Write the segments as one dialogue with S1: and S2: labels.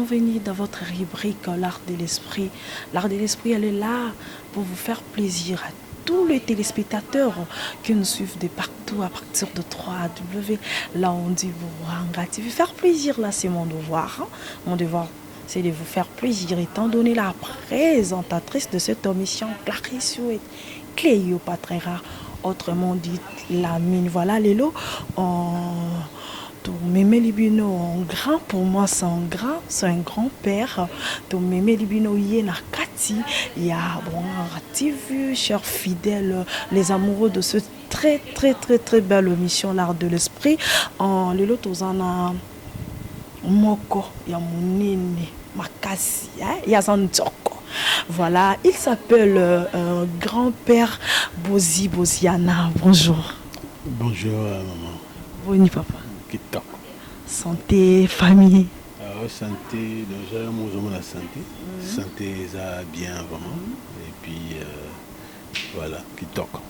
S1: bienvenue dans votre rubrique L'Art de l'Esprit. L'Art de l'Esprit, elle est là pour vous faire plaisir à tous les téléspectateurs qui nous suivent de partout à partir de 3W. Là, on dit Bouranga TV. Faire plaisir, là, c'est mon devoir. Mon devoir, c'est de vous faire plaisir, étant donné la présentatrice de cette émission, Clarisse Cléopatra, autrement dit la mine. Voilà, Lélo. Mémé Libino en grand, pour moi c'est un grand-père. Donc Mémé Libino y est na Kati, il y a bon TV, chers fidèles, les amoureux de ce très belle émission L'Art de l'Esprit. En les lots on moko ya munene makasi, il y a Zantoko. Voilà, il s'appelle grand-père Boziana. Bonjour.
S2: Bonjour maman.
S1: Bonjour papa.
S2: Kitoko.
S1: Santé, famille.
S2: Santé, déjà, moi, je la santé. Santé, ça bien vraiment. Et puis, voilà, Kitoko.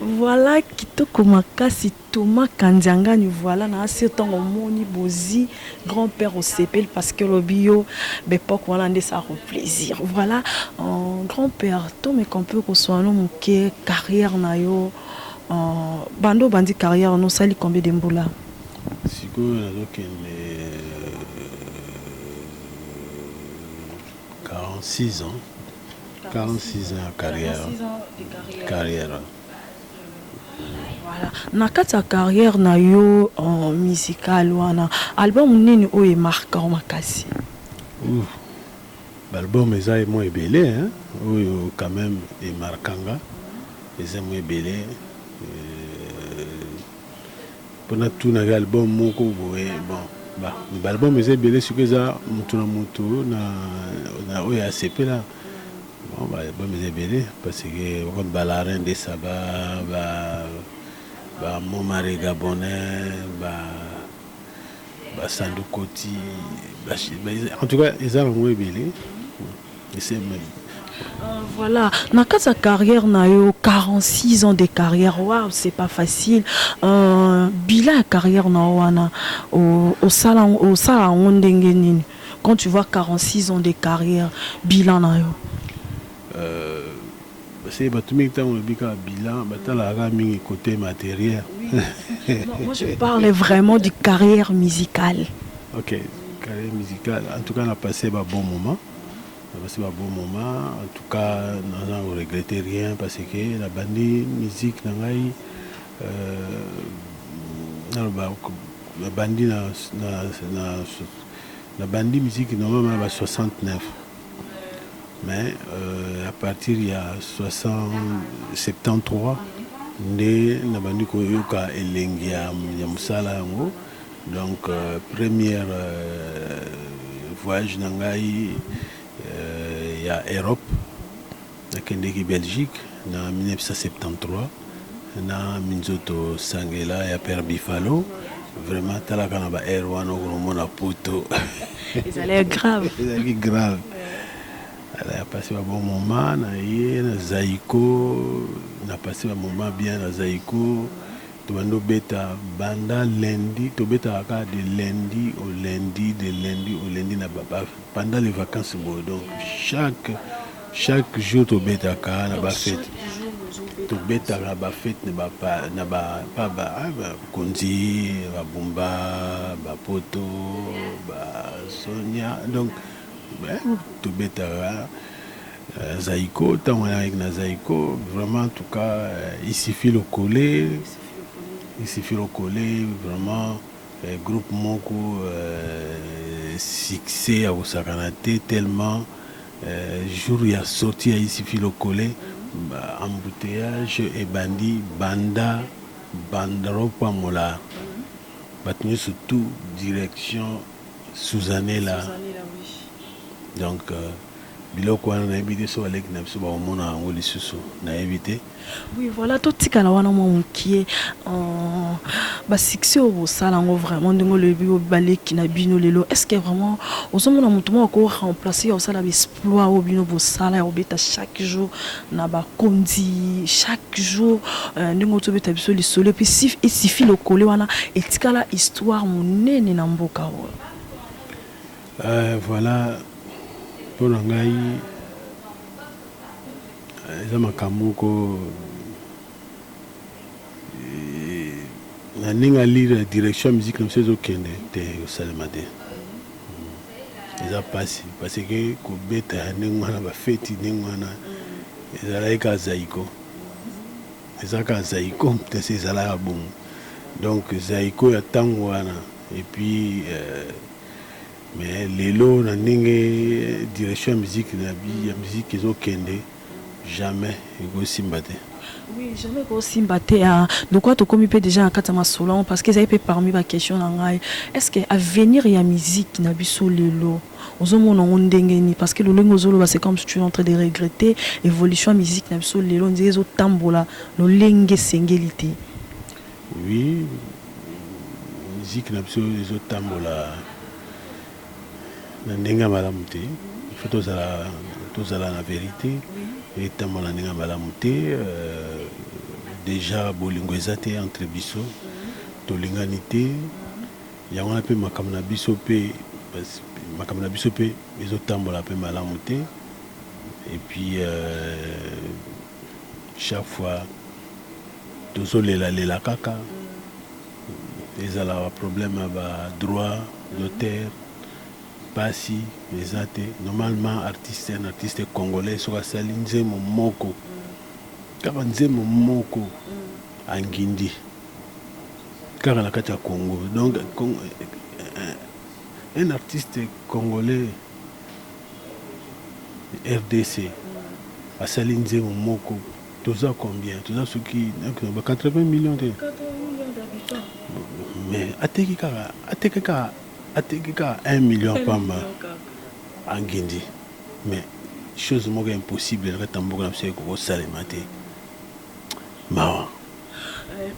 S1: Voilà, Kitoko Makasi, Thomas Kandianga, nous voilà, dans ce temps, on moni bozi, grand-père au CPL, parce que le bio, l'époque, voilà, ça rend plaisir. Voilà, grand-père, tout mais qu'on peut qu'on soit un homme qui carrière, nayo. Bando bandi carrière no sali combien de mboula
S2: siko nazoki 46 ans 46 ans de carrière.
S1: Voilà, na kati carrière na yo en musical wana album nini o e marqué makasi.
S2: L'album eza mo ebele hein oyo quand même e markanga eza mo ebele. Pendant tout l'album moko boye bon l'album est belé sur que ça mutu na oyo ACP là bon l'album est belé parce que on balarin de saba ba momare gabonais ba sandu koti en tout cas ils ont moins belé et c'est même.
S1: Voilà, dans sa carrière, na yo 46 ans de carrière, waouh, c'est pas facile. Bilan carrière na wana au salon ondengeni. Quand tu vois 46 ans de carrière, bilan na yo.
S2: C'est batumi que on bika bilan, batala mingi côté matériel.
S1: Moi je parle vraiment de carrière musicale.
S2: OK, carrière musicale. En tout cas, on a passé un bon moment. C'est un bon moment. En tout cas, on ne regrette rien parce que la bande musique, la bande musique normalement 69. Mais à partir il y a 73, la bande koyoka elengia ya musala yango. Donc première voyage nangai. Il y a Europe, la Belgique, en 1973, na Minzoto Sangela, il y a Père Bifalo. Vraiment, tu as la air one au poto.
S1: Ils allaient grave.
S2: Ils allaient grave. Elle a passé un bon moment, na Zaïko, on a passé un moment bien à Zaïko. Tobando beta banda lundi, to beta de lundi au lundi na baba pendant les vacances donc chaque jour to beta ka na ba fête to beta na ba fête na ba konzi ba bumba ba poto ba sonia donc to beta Zaïko tant on avec na Zaïko vraiment en tout cas il suffit le coller. Il suffit de coller vraiment groupe Moko succès à Osakanate tellement jour il y a sorti il suffit de coller embouteillage et bandit bandaropa mola battu surtout direction Suzanne là donc biloko wana na évité so avec na biso ba omona ngo lisusu na évité.
S1: Oui, voilà, tout ce qu'on a qui est succès au salon vraiment de le bio balé qui n'a bino lelo. Est-ce que vraiment au sommet on a monté encore remplacer au salon exploit au bino au salon au bêta chaque jour na ba kondi chaque jour n'engo to bêta biso le soleil puis si il suffit le coller wana et tika la histoire mon nene na mboka.
S2: Voilà, pour ngai eza makambo ko na ndenge alire direction ya musique na biso ezokende te osalema te. Eza pasi parce que kobeta ya ndenge wana bafeti ndenge wana ezalaki kaka zaiko, eza kaka zaiko mpesi ezalaka bongo. Donc zaiko ya ntango wana et puis mais lelo na ndenge direction ya musique ya musique ezokende jamais ekosimba te.
S1: Oui, jamais qu'on s'imbatte. De quoi tu commis déjà à Katama Solon parce que ça a parmi ma question est-ce que à venir il y a musique na biso lelo ozomona ondengeni parce que le lengozolo c'est comme si tu es en train de regretter évolution musique na biso lelo ndezo tambola lo lenge sengelité.
S2: Oui, musique na biso ezo tambola na ndenga malamu te. Il faut tozala la vérité. Et tambola ndenga malamu te. Déjà bolingo eza te entre biso tolingani te yango wana mpe makambo na biso mpe ezotambola mpe malamu te. Et puis chaque fois tozolela kaka ezala problème ya droit d'auteur pasi eza te. Normalement artiste congolais soki asali nzembo moko kaka nzembo moko angindi kaka na kati ya Congo. Donc un artiste congolais RDC asali nzembo moko toza combien? Toza soki 80 millions de mais ateki kaka 1 million pamba angindi. Mais chose moko impossible na mboka na biso ekosalema te.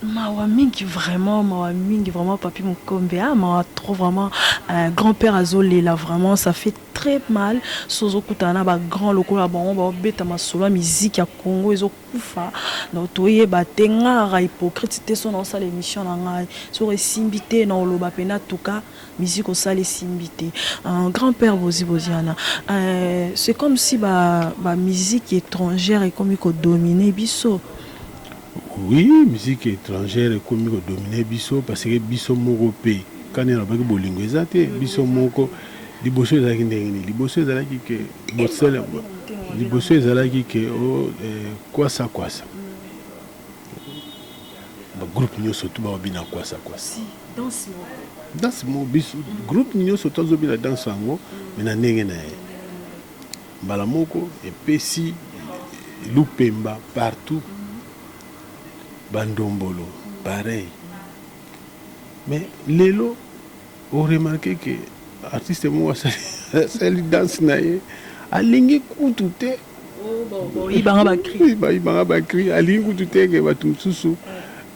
S1: Mawa mingi vraiment papi Mukombe mawa trop vraiment grand-père Azolela vraiment ça fait très mal sozo kutana ba grand lokola bon ba beta masolo musique ya Congo ezokufa na toye batenga ra hypocrite te son ça l'émission na ngai so resimbité na oloba pena tuka musique osale simbité grand-père Boziana c'est comme si ba musique étrangère est comme ko dominer biso.
S2: Oui, musique étrangère est comme dominer biso parce que biso moko pe quand on a pas bolingo ezate biso moko liboso ezalaki ndenge liboso ezalaki ke bosele liboso ezalaki ke kwasa ba groupe nyonso to ba bina kwasa danse mo biso groupe nyonso to zo bina danse yango mais na ndenge na mbala moko epesi lupemba partout bandombolo pareil. Mais lelo on remarqué que artiste moi ça lui danse naie alingi kutu te ibanga bakri alingi kutu te ke batu susu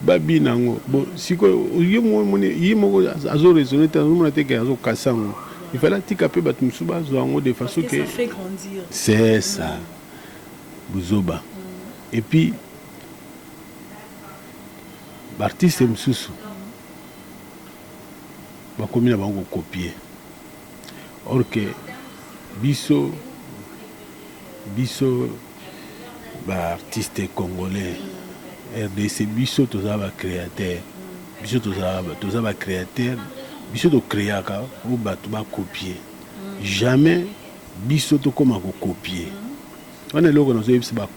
S2: babinango bon siko yemo azo raisonner tant on te ke azo kasango il fallait tika pe batu susu bazo ngo de façon que
S1: ça fait grandir.
S2: C'est ça buzoba. Et puis l'artiste msusu bakomi na bango copier or que biso ba artiste congolais RDC biso toza ba créateur biso toza ba créateur biso to créaka ou batu ba copier jamais biso to koma ko copier on est là qu'on a ba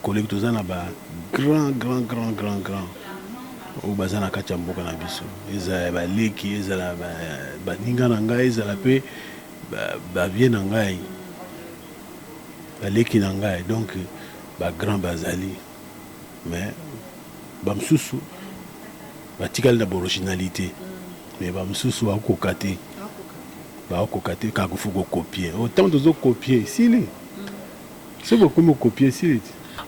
S2: collègue toza na ba grand au bazana kacha mboka na biso eza ba leki eza la ba ninga na ngai eza la pe ba bien na ngai ba leki na ngai donc ba grand bazali mais ba msusu ba tikali na originalité mais ba msusu ba kokate ka kufuko copier autant de copier sili c'est beaucoup me copier sili.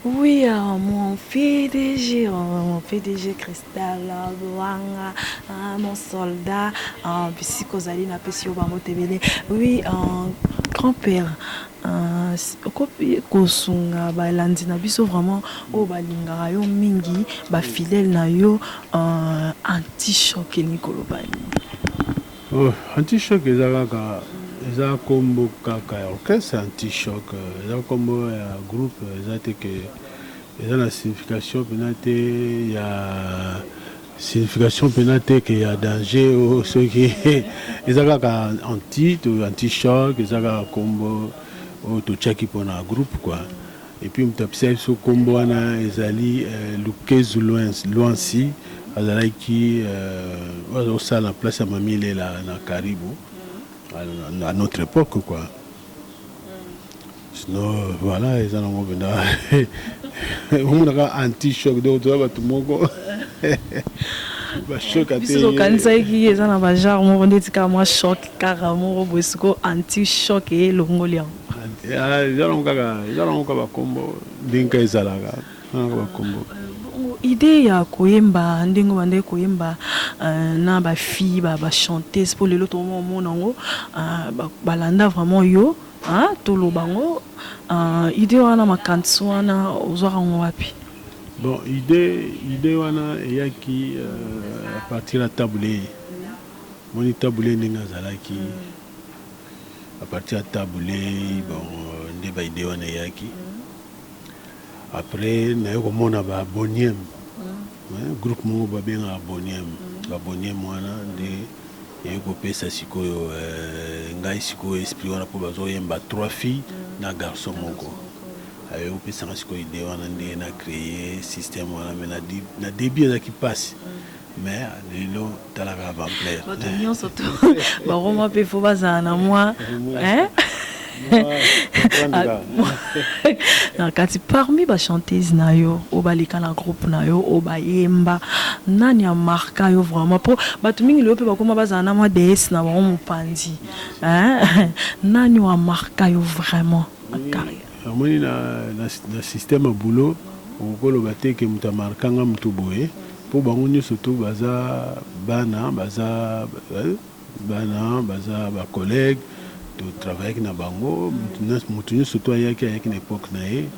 S1: Oui, mon PDG Cristal, Luanga, mon soldat, Psychozali, na Pesio Bamotebele. Oui, grand-père, Kosunga, Balandina Biso, vraiment, au Balinga, yo Mingi, ba fidèle na yo, anti-choc et Nicolobani.
S2: Oh, anti-choc eza combo kaka orchestre anti-choc eza combo ya groupe eza te ke eza na signification mpena te ya signification mpena te ke ya danger o soki eza kaka anti-choc eza kaka combo oyo totiaki mpona groupe quoi et puis moto apesa biso combo wana ezali lukezu lwansi azalaki osala na place ya mami lela na Karibu à notre époque quoi. Sinon voilà eza nango mpena omonaka anti-choc donc toza bato moko bachoc ate
S1: biso tokanisaki eza na bagenre moko ndeti kaka mwa choc kaka moko boye siko anti-choc elongoli yango
S2: eza nango kaka bakombo ndenge ka ezalaka nango bakombo
S1: idée ya koyemba ndenge bande koyemba na bafille bachanteuse mpo lelo tomona yango balanda vraiment yo toloba yango idée wana makanisi wana ozwaka yango wapi?
S2: Bon, idée wana eyaki à partir ya tabule moni tabule ndenge azalaki à partir ya tabule bon nde baidée wana eyaki après naye komona baboniem groupe moko babengaka baboniem wana nde yei kopesa sikoyo ngai sikoyo esprit wana mpo bazoyemba 3 filles na garçon moko ayo kopesanga sikoyo ide wana nde na créer système wana me na début ezalaki mpasi mais lelo talaka bamplaire
S1: bato nyonso to baroma mpe fo bazala na mwa kati parmi bachanteuse na yo oyo baleka na groupe na yo oyo bayemba nani amarka yo vraiment mpo bato mingi leyo mpe bakoma bazala na mwa DS na bango mopanzi nani amarka yo vraiment
S2: amoni na système ya boulot okoloba te ke moto amarkanga moto boye mpo bango nyonso to baza bana baza bacollègue totravaillaki na bango moto nyonso to ayaki na époque na ye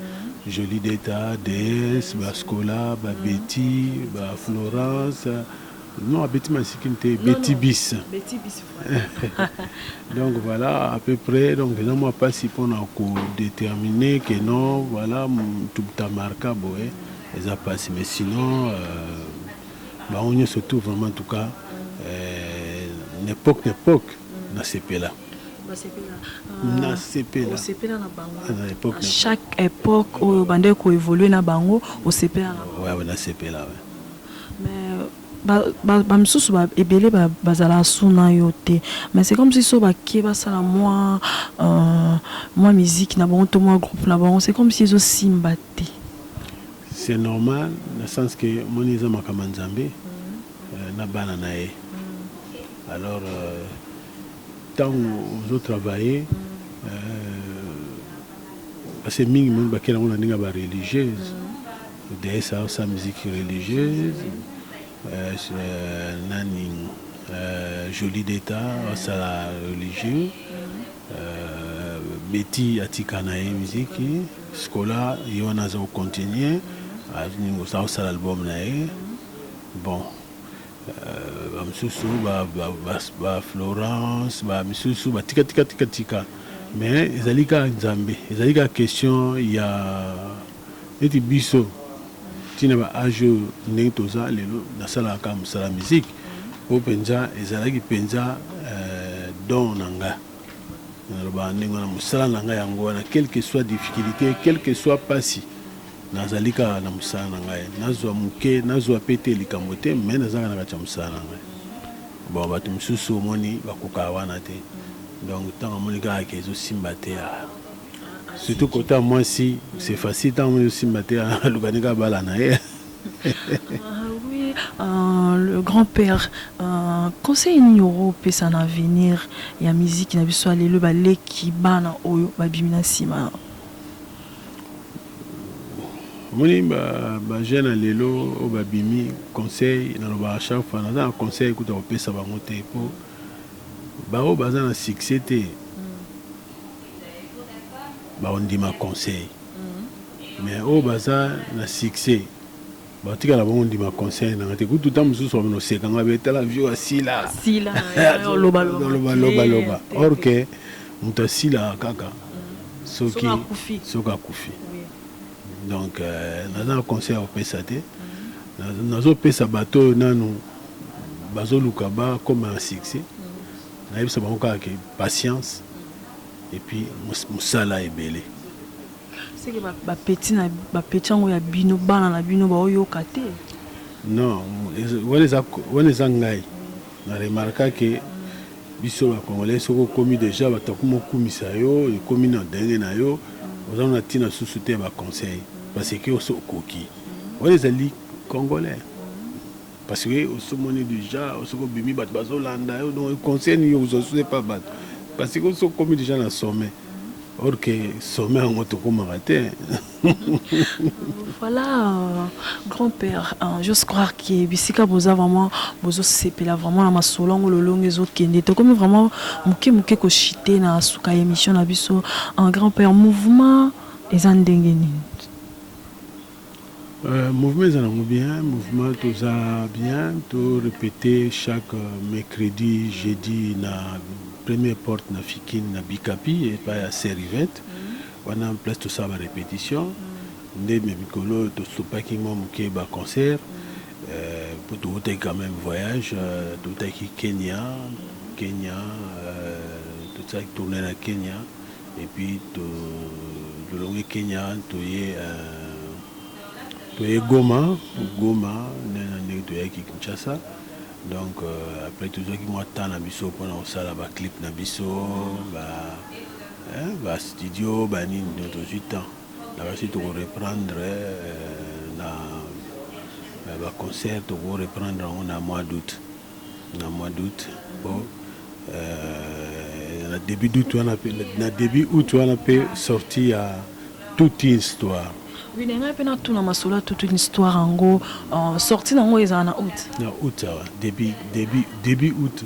S2: Jolie d'État, DS, Bascola, Betty, Florence, non, Betty Massikinté, Betty Bis.
S1: Betty Bis.
S2: Donc voilà, à peu près, donc les gens pas si pour déterminer que non, voilà, tout ta marque, les a passé, mais sinon, on se trouve vraiment en tout cas, n'époque, dans ces pays-là. Na sepela na époque
S1: chaque époque au bande ko évoluer na bango au sepela
S2: ouais na sepela
S1: mais ba misusu ba ebele bazala suna yote mais c'est comme si so ba ki ba sala moi musique na bango to moi groupe na bango c'est comme si zo simbate
S2: c'est normal dans le sens que moniza makamanzambe na bana nae alors tant aux autres travailler parce que mingi monde bakela on ndinga ba religieuse de sa musique religieuse nani Jolie d'État ça religieux Betty atika na musique scola yona za continuer ningo ça l'album na bon bamisusu ba Florence bamisusu tika mais ezali ka nzambe ezali ka question ya neti biso tina ba age ndenge toza lelo nasalaka mosala musique po penza ezalaki penza don na nga naloba ndenge wana mosala na nga yango wana quelle que soit difficulté quelle que soit pasi nazali kaka na mosala na ngai nazwa moke nazwa pe te likambo te me nazalaka na kati ya mosala na ngai bon bato mosusu omoni bakokaka wana te donc ntango amoni kaka ke ezosimba te surtout kota mwasi c'est facile ntango amoni ezosimba te alukani kaka bala na ye
S1: oui le grand-père conseil nini opesa na avenir ya musique na biso lelo baleki bana oyo babimi na nsima
S2: moni bajeune lelo oyo babimi conseil nalobaka chaque fois naza na conseil ekuta kopesa bango te mpo bao baza na succès te baondima conseil mais oyo baza na succès batika na bango ndima conseil na te kutu ta mususu wa no sekanga betala vio asila
S1: loba
S2: or que muta sila kaka soki akufi donc naza conseil opesa te nazo pesa bato nanu bazoluka ba comme un succès nayebisa bango kaka ke patience et puis musala ebele
S1: seke bapeti yango ya bino bana na bino baoyoka te
S2: non wana eza ngai na remarka ke biso bacongolais soki okomi déjà batakuma okumisa yo ekomi na ndenge na yo oza na ntina susu te ya baconseil parce que oso okoki wana ezali congolais parce que osomoni déjà osoki obimi bato bazolanda yo donc conseil nini ozosuse pa bato parce que oso okomi déjà na sommet or que sommet yango tokomaka te.
S1: Voilà, grand-père, j'ose croire que bisika boza vraiment bozo sepela vraiment na masolongo lolongo ezokende to comme vraiment muke ko chité na suka émission na biso un grand-père mouvement eza ndenge nini?
S2: Mouvement eza nango bien, mouvement toza bien, to répéter chaque mercredi, jeudi na première porte na Fikine na Bikapi et pas à Serivette. On a en place tout ça ma répétition. Ndé mikolo to stopaki mo muke ba concert. Pour tout quand même voyage, tout qui Kenya, tout ça qui tournait à Kenya et puis to le long Kenya to y Goma, to y Kinshasa. Donc après tout ça qui m'attend na biso pour na osala ba clip na biso ba studio ba nini de 8 ans. Là aussi to reprendre na ba concert to reprendre en mois d'août. Bon na début d'août on a pu sortir à toute une histoire.
S1: Oui, il y a toute une histoire en gros. Sortie en août.
S2: Août, début août,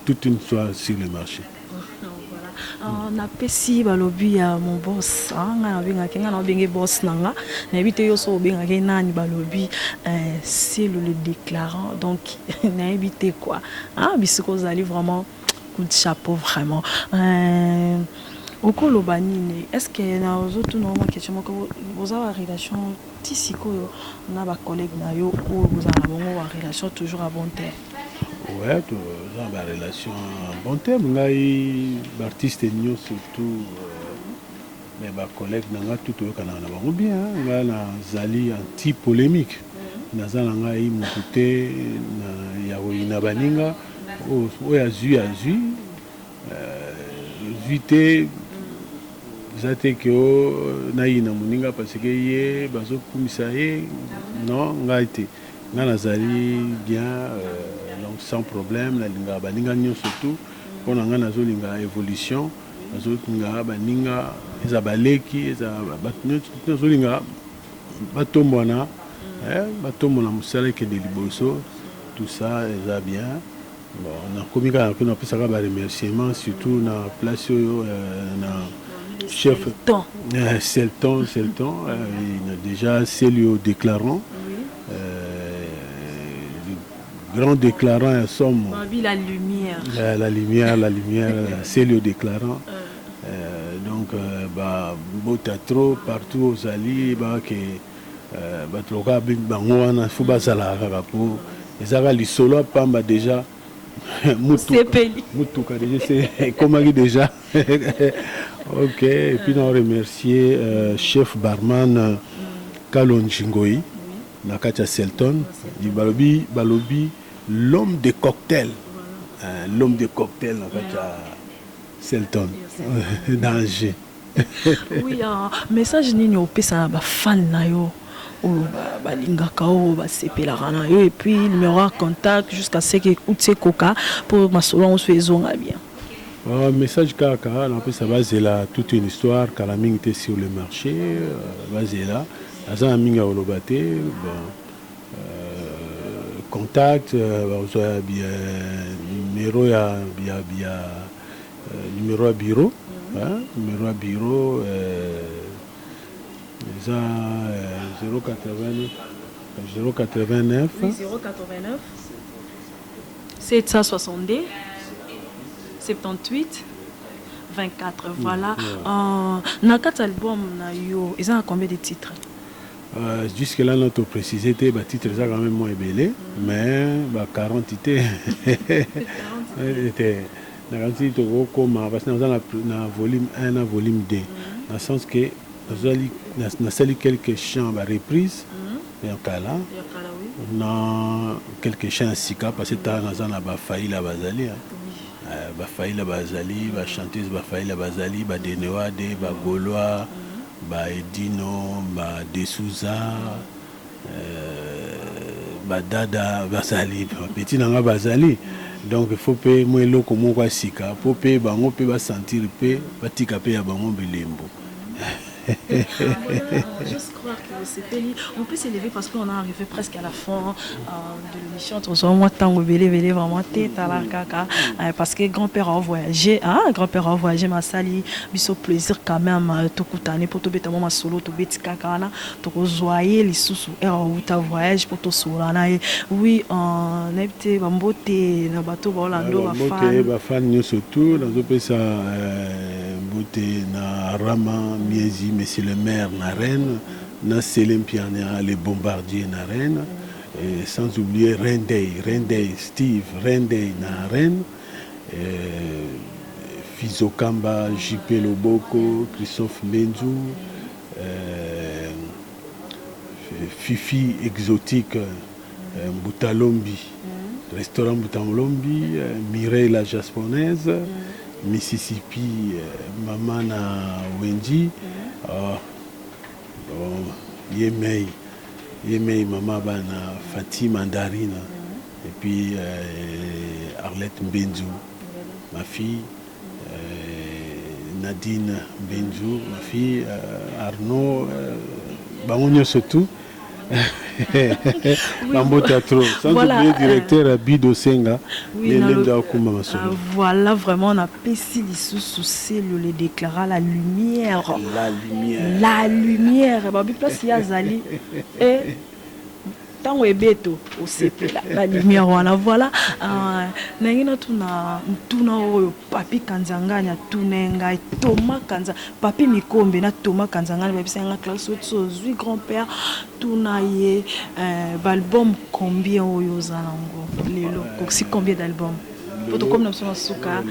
S2: toute une histoire sur le marché.
S1: On a pesi balobi ya mon boss, nga na benga boss nanga. Na bité yo so benga ke nani balobi c'est le déclarant. Donc na bité quoi. Bisiko zali vraiment coup de chapeau vraiment. Okolo banine, est-ce que na ozotu na ma question que vous avez une relation tisiko na ba collègue na yo ou vous avez une relation toujours à bon terme?
S2: Ouais, tu as une relation à bon terme. Ngai artiste nyo surtout mais ba collègue nanga tout au kana na bango bien, nga na zali anti polémique. Na zala ngai mukute na ya ina baninga o ya zu vite zate que naïna muninga parce que ye bazo kumisa ye non ngaite ngana zali bien donc sans problème la linga baninga nyo surtout pour ngana zo linga évolution bazo linga baninga eza baleki eza batnyo zo linga batombona batombona musala ke de liboso tout ça eza bien. Bon, on a commis un peu de remerciements, surtout dans la place na chef. C'est le temps. Il a déjà cellule déclarant. Le grand déclarant en somme.
S1: La lumière.
S2: La lumière, cellule déclarant. Donc, bota trop partout aux alliés, que batroka bangwana fubazala pour les agali solo pamba déjà. Mutuka déjà c'est comment déjà. Ok, et puis on remercier chef barman Kalonjingoyi Nakacha Selton du balobi l'homme de cocktail Nakacha Selton danger.
S1: Oui, message nini opesa ba fan na yo balingaka o basepelaka na yo et puis numéro de contact jusqu'à ce que utse koka pour masolo on se ezonga bien.
S2: Message kaka na pesa bazela toute une histoire kala mingi te sur le marché bazela aza minga olobate contact bazoya bien numéro ya numéro à bureau eza 089 089
S1: oui, 089 762 78 24. Voilà. Dans quatre albums, ils ont combien de titres?
S2: Jusque-là, notre précisé, les titres sont quand même moins belés, mais 40 titres. Parce que nous avons volume 1 et volume 2. Dans le sens que nous avons quelques chants à reprise. On a quelques chants à Sika, parce que nous avons Faïla Bazali. Faïla Bazali, chanteuse Faïla Bazali, Denewa, Gaulois, Edino, Desouza, Dada Bazali, petit Nanga Bazali. Donc il faut payer moins l'eau comme on Sika, pour payer bango peut sentir payer, batika payer bango bilembo.
S1: Juste croire que c'était lui. On peut s'élever parce qu'on est arrivé presque à la fin de l'émission. Moi, tant que vraiment tête à la caca. Parce que grand-père a voyagé. Grand-père a voyagé, ma sali. Biso plaisir quand même. Tokutane pour te bêter ma solo, to bêter caca. To joyer les sous ou ta voyage pour te solana. Oui, on est été bamboté na bateau Orlando.
S2: Bafan surtout dans le pays ça beauté na Rama Miezi. Monsieur le maire na Rennes, na Selim Piania, les bombardiers na Rennes, et sans oublier Rendey, Steve, Rendey na Rennes, Fizokamba, JP Loboko, Christophe Menzou, Fifi Exotique, Boutalombi, restaurant Boutalombi, Mireille la japonaise, Mississippi, Mamana Wendy, Yemei, Maman Bana, Fatima Mandarina, et puis Arlette Mbenzou, ma fille, Nadine Mbenzou, ma fille, Arnaud, Bamonio surtout.
S1: Voilà,
S2: directeur Bido Senga,
S1: voilà, vraiment on a péci les sous le déclara la lumière. La lumière. Place Yazali et tant que beto au CP la lumière voilà nangina tuna oyo papi kanzanganya tunenga Thomas kanza papi mikombe na Thomas kanzanganya babisanga classe so zui grand-père tuna ye album combien oyo zalango lelo koksi combien d'albums poto comme na suka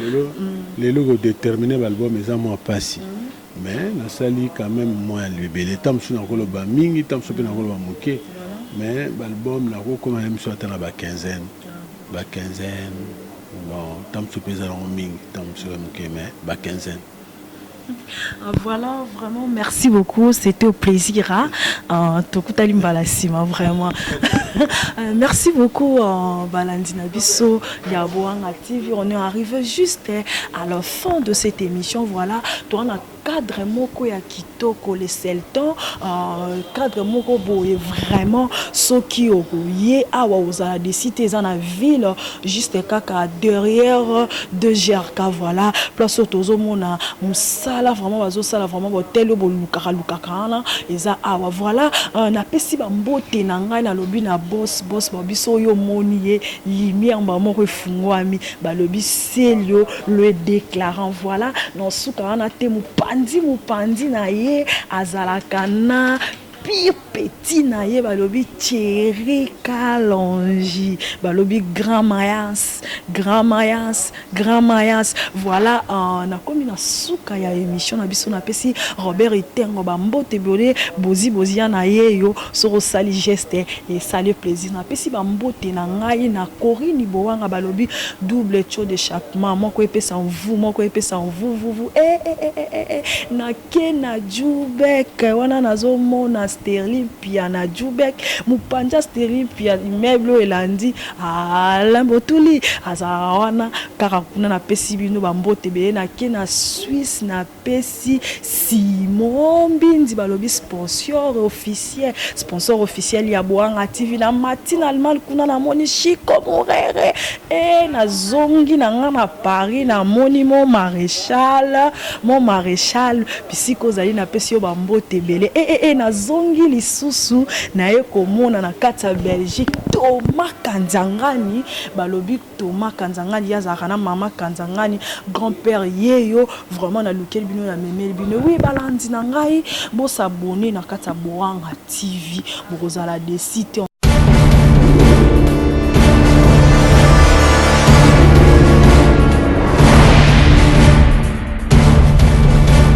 S2: lelo déterminer l'album eza moi passi mais na sali quand même moins le belé tam suna koloba mingi tam sope na koloba moké. Mais l'album, la roue, comme elle me soit dans la quinzaine. La quinzaine, bon, tant que tu peux en ming, tant que tu peux mais quinzaine.
S1: Voilà, vraiment, merci beaucoup. C'était au plaisir. Vraiment. Merci beaucoup, Balandina Bisso, Yabouanga TV. On est arrivé juste à la fin de cette émission. Voilà, toi, on a cadre moko ya kitoko le selton cadre moko boye vraiment soki okoye awa oza de cité za na ville juste kaka derrière de GRK voilà place tozo mona musala vraiment bazo sala vraiment botel bo lukaka na eza awa voilà na pesi ba mbote na ngai na lobi na boss biso yo moni ye lumière ba moko efungwami ba lobi selio le déclarant voilà non suka na te mupandi na ye azalaka na pire petit na ye balobi Thierry Kalonji balobi grand mayas voilà na komi na suka ya émission na biso na pesi Robert Itengo bambote bolé bozi na ye yo soro sali geste et sali plaisir na pesi bambote na ngai na Corinne Boanga balobi double show de chaque mois moko epesa en vous na kena Jubek wana nazo mona Sterling pia na Jubek mupanja Sterling pia immeuble elandi Lambotuli azawana kaka kuna na pesi bino bambote be na kena Suisse na pesi Simon Bindi balobi sponsor officiel ya Boanga TV na matinalement kuna na moni Chico Morere na zongi na nga na Paris na moni mon maréchal bisiko zali na pesi yo bambote belé na zongi tongi lisusu na ye komona na kati ya Belgique Thomas Kanzangani balobi Thomas Kanzangani yazaka na mama Kanzangani grand-père yeyo vraiment na lukel bino na memeli bino oui balandi na ngai bo s'abonner na kati ya Boanga TV bokozala des sites